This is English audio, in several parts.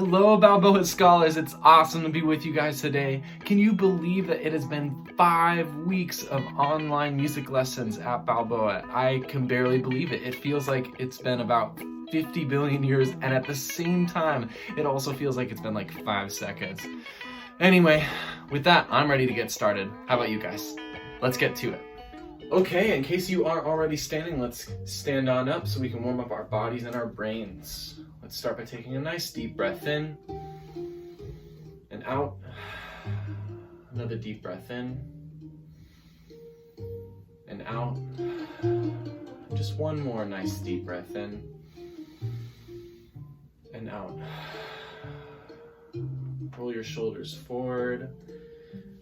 Hello, Balboa Scholars. It's awesome to be with you guys today. Can you believe that it has been 5 weeks of online music lessons at Balboa? I can barely believe it. It feels like it's been about 50 billion years, and at the same time, it also feels like it's been like 5 seconds. Anyway, with that, I'm ready to get started. How about you guys? Let's get to it. Okay, in case you aren't already standing, let's stand on up so we can warm up our bodies and our brains. Let's start by taking a nice deep breath in and out. Another deep breath in and out. Just one more nice deep breath in and out. Roll your shoulders forward.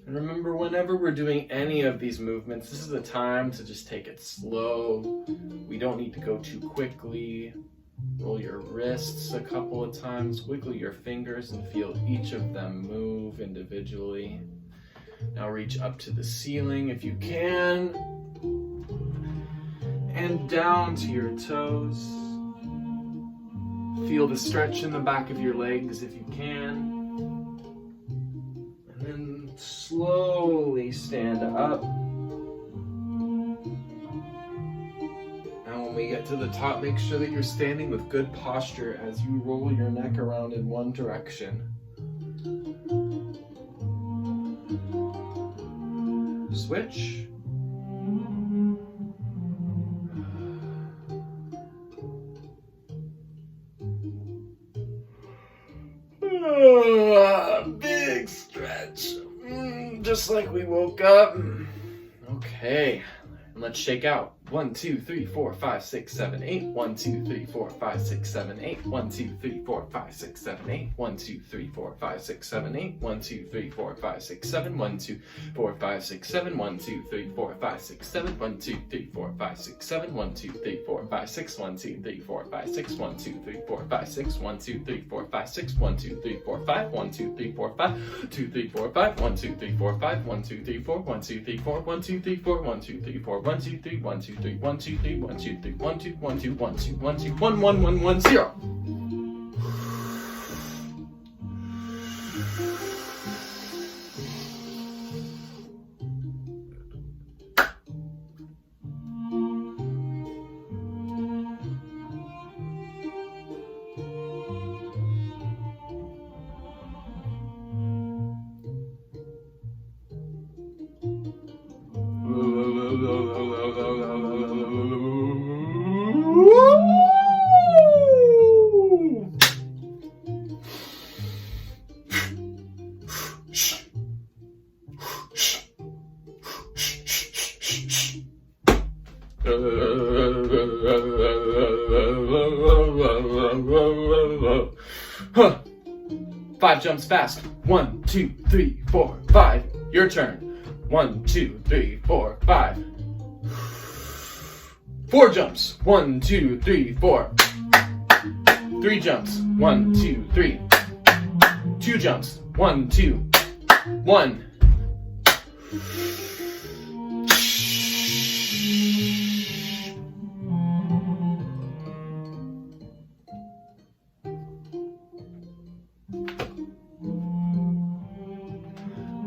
And remember, whenever we're doing any of these movements, this is the time to just take it slow. We don't need to go too quickly. Roll your wrists a couple of times, wiggle your fingers and feel each of them move individually. Now reach up to the ceiling if you can, and down to your toes. Feel the stretch in the back of your legs if you can. And then slowly stand up. When we get to the top, make sure that you're standing with good posture as you roll your neck around in one direction. Switch. Big stretch. Just like we woke up. Okay, and let's shake out. 1, 2, 3, 4, 5, 6, 7, 8. 1, 2, 3, 4, 5, 6, 7, 8. 1, 2, 3, 4, 5, 6, 7, 8. 1, 2, 3, 4, 5, 6, 7, 8. 1, 2, 3, 4, 5, 6, 7. 1, 2, 4, 5, 6, 7. 1, 2, 3, 4, 5, 6, 7. 1, 2, 3, 4, 5, 6, 7. 1, 2, 3, 4, 5, 6. 1, 2, 3, 4, 5, 6. 1, 2, 3, 4, 5, 6. 1, 2, 3, 4, 5, 6. 1, 2, 3, 4, 5. 1, 2, 3, 4, 5. 2, 3, 4, 5. 1, 2, 3, 4, 5. 1, 2, 3, 4. 1, 2, 3, 4. 1, 2, 3, 4. 1, 2, 3, 4. 1, 2, 3. 1, 2, 3. 1, 2, 3. 1, 2, 3. 1, 2, 1, 2, 1, 2, 1, 2, 1, 1, 1, 1, 0. Huh. 5 jumps fast. 1, 2, 3, 4, 5. Your turn. 1, 2, 3, 4, 5. 4 jumps. 1, 2, 3, 4. 3 jumps. 1, 2, 3. 2 jumps. 1, 2, 1.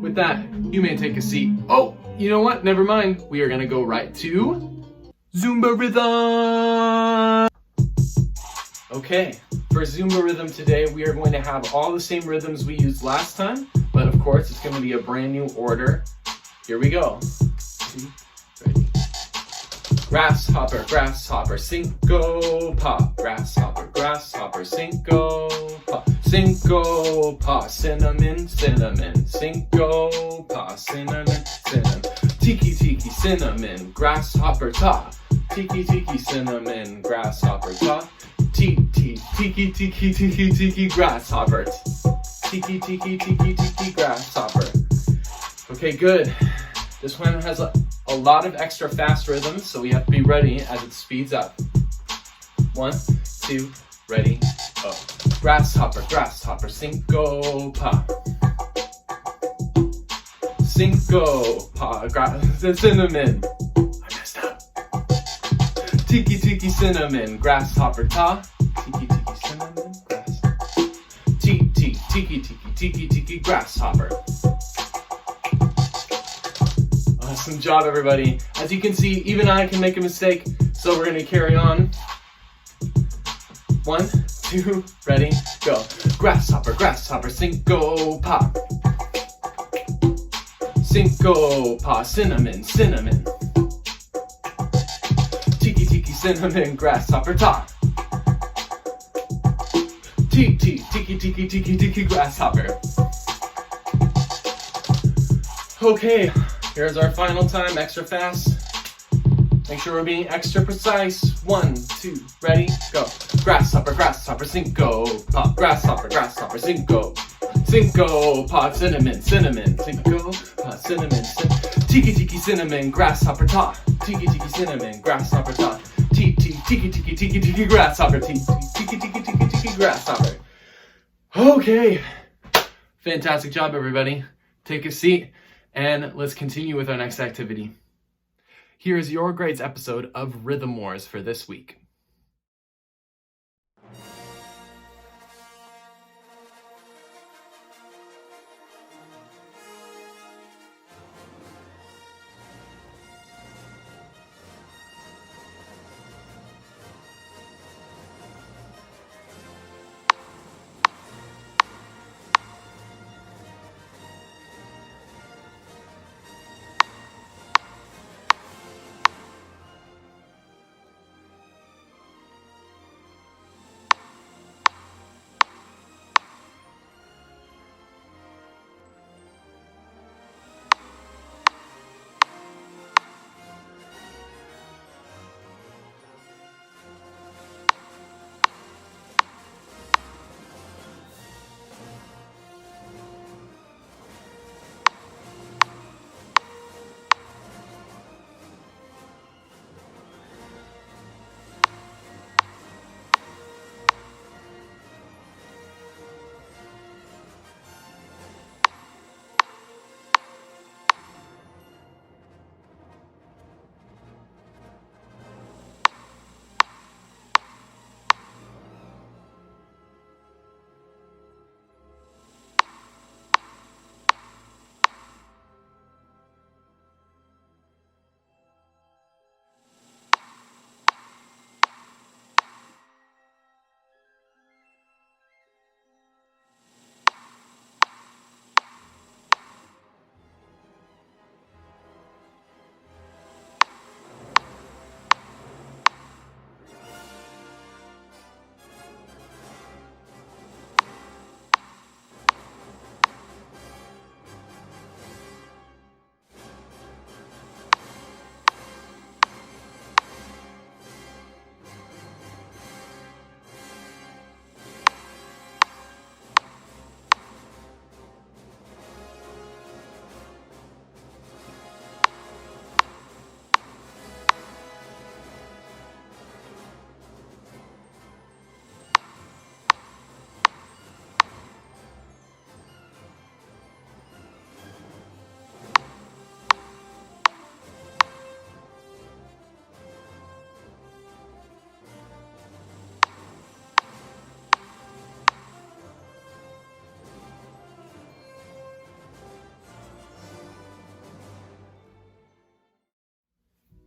With that, you may take a seat. Oh, you know what? Never mind. We are going to go right to Zumba Rhythm. Okay, for Zumba Rhythm today, we are going to have all the same rhythms we used last time, but of course, it's going to be a brand new order. Here we go. Ready? Grasshopper, grasshopper, cinco, pop. Grasshopper, grasshopper, cinco, pop. Cinco, pa, cinnamon, cinnamon. Cinco, pa, cinnamon, cinnamon. Tiki, tiki, cinnamon, grasshopper, ta. Tiki, tiki, cinnamon, grasshopper, ta. Tiki, tiki, tiki, tiki, tiki, grasshopper. Tiki, tiki, tiki, tiki, grasshopper. Okay, good. This one has a lot of extra fast rhythms, so we have to be ready as it speeds up. 1, 2, ready, up. Grasshopper, grasshopper, cinco, pa. Cinco, pa, cinnamon. I messed up. Tiki, tiki, cinnamon, grasshopper, ta. Tiki, tiki, cinnamon, grass. Tiki, tiki tiki grasshopper. Awesome job, everybody. As you can see, even I can make a mistake, so we're gonna carry on. 1, 2, ready, go. Grasshopper, grasshopper, cinco pop. Cinco pop, cinnamon, cinnamon. Tiki tiki cinnamon, grasshopper top. Tiki tiki tiki tiki tiki grasshopper. Okay, here's our final time, extra fast. Make sure we're being extra precise. 1, 2, ready, go. Grasshopper, grasshopper, cinco pop. Grasshopper, grasshopper, cinco. Cinco pop, cinnamon, cinnamon. Cinco pop, cinnamon, cinnamon. Tiki tiki cinnamon, grasshopper top. Tiki tiki cinnamon, grasshopper top. Tiki tiki tiki tiki tiki grasshopper. Tiki tiki tiki tiki tiki grasshopper. Okay, fantastic job, everybody. Take a seat and let's continue with our next activity. Here is your grades episode of Rhythm Wars for this week.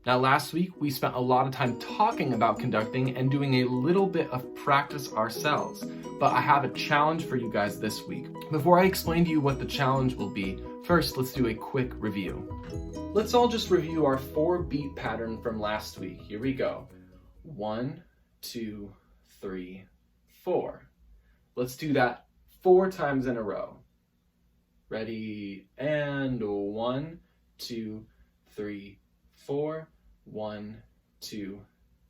Now, last week, we spent a lot of time talking about conducting and doing a little bit of practice ourselves, but I have a challenge for you guys this week. Before I explain to you what the challenge will be, first, let's do a quick review. Let's all just review our 4-beat pattern from last week. Here we go. 1, 2, 3, 4. Let's do that 4 times in a row. Ready? And 1, 2, 3, 4. 1, 2,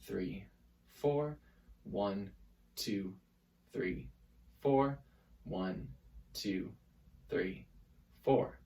3, 4. 1, 2, 3, 4. 1, 2, 3, 4.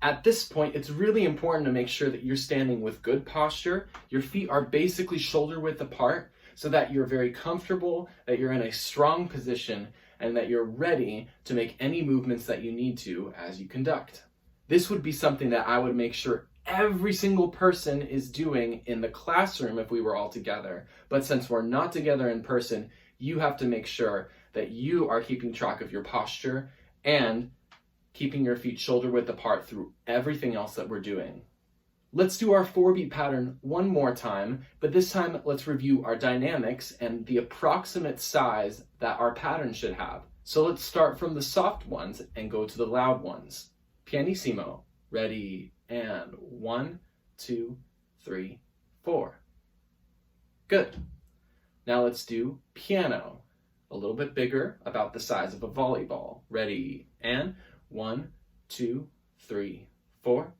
At this point, it's really important to make sure that you're standing with good posture. Your feet are basically shoulder width apart so that you're very comfortable, that you're in a strong position, and that you're ready to make any movements that you need to as you conduct. This would be something that I would make sure every single person is doing in the classroom if we were all together. But since we're not together in person, you have to make sure that you are keeping track of your posture and keeping your feet shoulder width apart through everything else that we're doing. Let's do our 4-beat pattern one more time, but this time let's review our dynamics and the approximate size that our pattern should have. So let's start from the soft ones and go to the loud ones. Pianissimo. Ready, and 1, 2, 3, 4. Good. Now let's do piano. A little bit bigger, about the size of a volleyball. Ready, and 1, 2, 3, 4.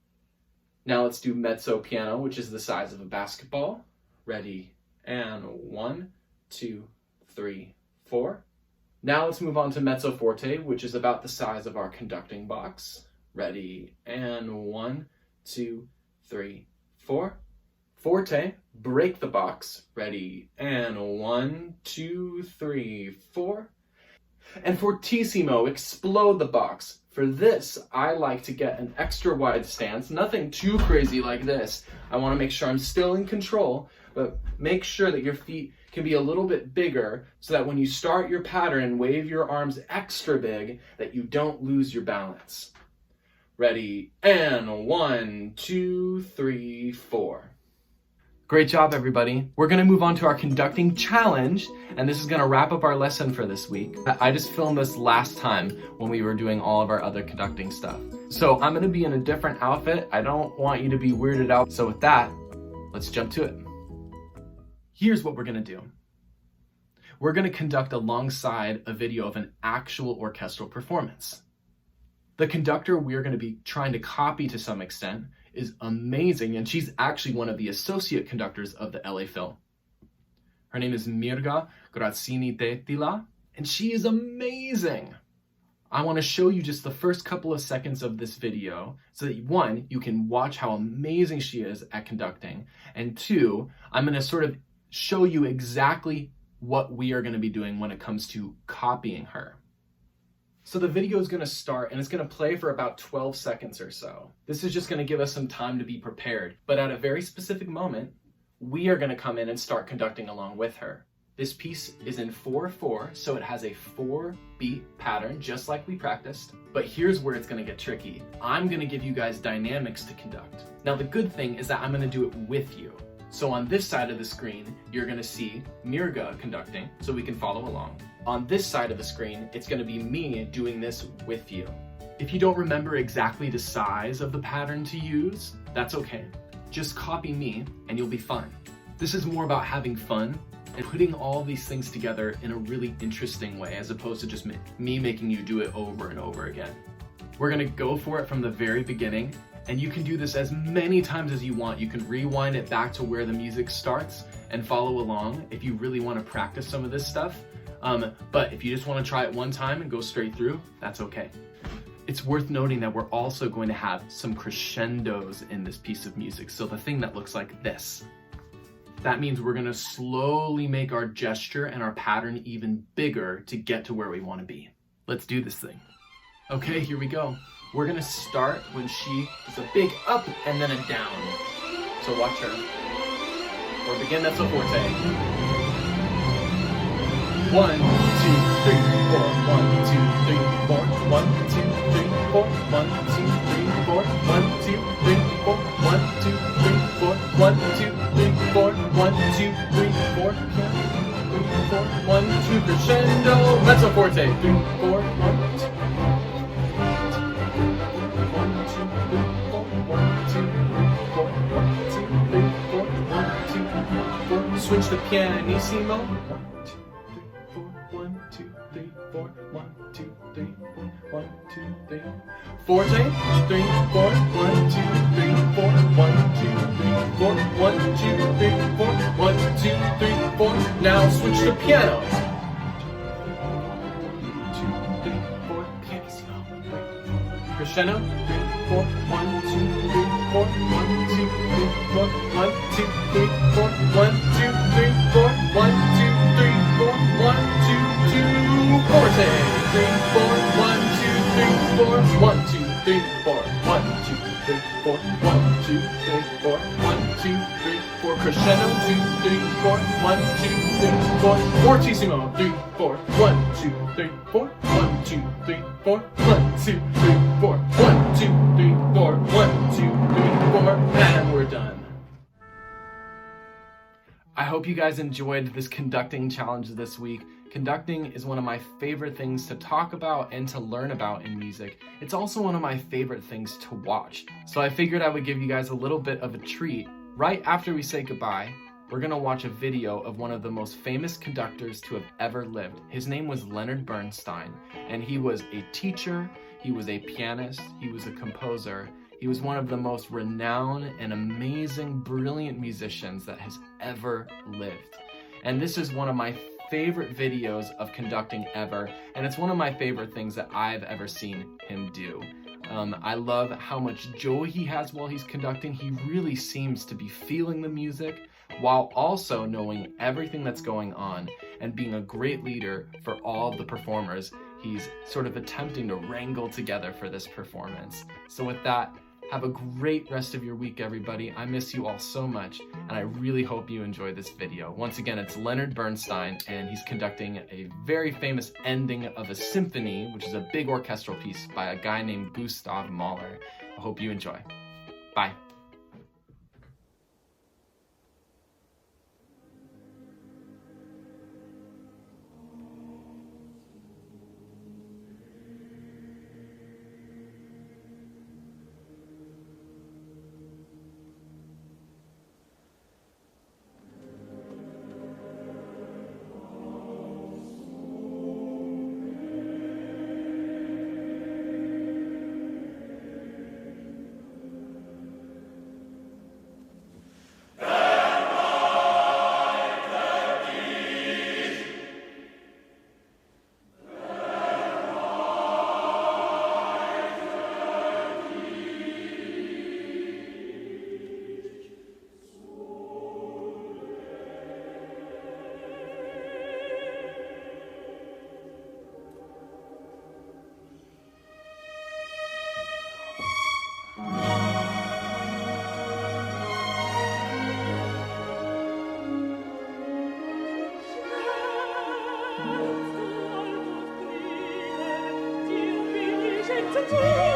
Now let's do mezzo piano, which is the size of a basketball. Ready, and 1, 2, 3, 4. Now let's move on to mezzo forte, which is about the size of our conducting box. Ready, and 1, 2, 3, 4. Forte, break the box. Ready, and 1, 2, 3, 4. And fortissimo, explode the box. For this, I like to get an extra wide stance, nothing too crazy like this. I want to make sure I'm still in control, but make sure that your feet can be a little bit bigger so that when you start your pattern and wave your arms extra big, that you don't lose your balance. Ready, and 1, 2, 3, 4. Great job, everybody. We're gonna move on to our conducting challenge, and this is gonna wrap up our lesson for this week. I just filmed this last time when we were doing all of our other conducting stuff. So I'm gonna be in a different outfit. I don't want you to be weirded out. So with that, let's jump to it. Here's what we're gonna do. We're gonna conduct alongside a video of an actual orchestral performance. The conductor we're gonna be trying to copy to some extent is amazing, and she's actually one of the associate conductors of the LA Phil. Her name is Mirga Grazzini-Tettila, and she is amazing. I want to show you just the first couple of seconds of this video so that, 1, you can watch how amazing she is at conducting, and 2, I'm going to sort of show you exactly what we are going to be doing when it comes to copying her. So the video is going to start and it's going to play for about 12 seconds or so. This is just going to give us some time to be prepared. But at a very specific moment, we are going to come in and start conducting along with her. This piece is in 4/4, so it has a 4-beat pattern, just like we practiced. But here's where it's going to get tricky. I'm going to give you guys dynamics to conduct. Now the good thing is that I'm going to do it with you. So on this side of the screen, you're going to see Mirga conducting, so we can follow along. On this side of the screen, it's going to be me doing this with you. If you don't remember exactly the size of the pattern to use, that's okay. Just copy me and you'll be fine. This is more about having fun and putting all these things together in a really interesting way, as opposed to just me making you do it over and over again. We're going to go for it from the very beginning, and you can do this as many times as you want. You can rewind it back to where the music starts and follow along if you really want to practice some of this stuff. But if you just want to try it one time and go straight through, that's okay. It's worth noting that we're also going to have some crescendos in this piece of music. So the thing that looks like this, that means we're going to slowly make our gesture and our pattern even bigger to get to where we want to be. Let's do this thing. Okay, here we go. We're going to start when she is a big up and then a down. So watch her. Or begin mezzo forte. 1, 2, 3, 4. 1, 2, 3, 4. 1, 2, 3, 4. 1, 2, 3, 4. 1, 2, 3, 4. 1, 2, 3, 4. 1, 2, 3, 4. 1, 2, 3, 4. 3, 4. 1, 2, crescendo. Mezzo forte. 3, 4. 1, 2. Switch to pianissimo. 1, 2, 3, 4. 1, 2, 3, 4. 1, 2, 3. Forte. 3, 4. 1, 2, 3, 4. 1, 2, 3, 4. 1, 2, 3, 4. 1, 2, 3, 4. Now switch to piano. 2, 3, 4. Pianissimo. Crescendo. 3, 4. 1, 2, 3, 4. 1, 2, 3, 4. 1, 2, 3, 4. 1, 2, 3, 4. 1, 2, 3, 4. 1, 2, 2. Forte. 3, 4. 1, 2, 3, 4. 1, 2, 3, 4. 1, 2, 3, 4. 1, 2, 3, 4. 1, 2, 3, 4. crescendo, 2, 3, 4, 1, 2, 3, 4, fortissimo, 3, 4, 1, 2, 3, 4, 1, 2, 3, 4, 1, 2, 3, 4, 1, 2, 3, 4, 1, 2, 3, 4, and we're done. I hope you guys enjoyed this conducting challenge this week. Conducting is one of my favorite things to talk about and to learn about in music. It's also one of my favorite things to watch. So I figured I would give you guys a little bit of a treat. Right after we say goodbye, we're gonna watch a video of one of the most famous conductors to have ever lived. His name was Leonard Bernstein, and he was a teacher, he was a pianist, he was a composer. He was one of the most renowned and amazing, brilliant musicians that has ever lived. And this is one of my favorite videos of conducting ever, and it's one of my favorite things that I've ever seen him do. I love how much joy he has while he's conducting. He really seems to be feeling the music while also knowing everything that's going on and being a great leader for all of the performers he's sort of attempting to wrangle together for this performance. So with that, have a great rest of your week, everybody. I miss you all so much, and I really hope you enjoy this video. Once again, it's Leonard Bernstein, and he's conducting a very famous ending of a symphony, which is a big orchestral piece by a guy named Gustav Mahler. I hope you enjoy. Bye. To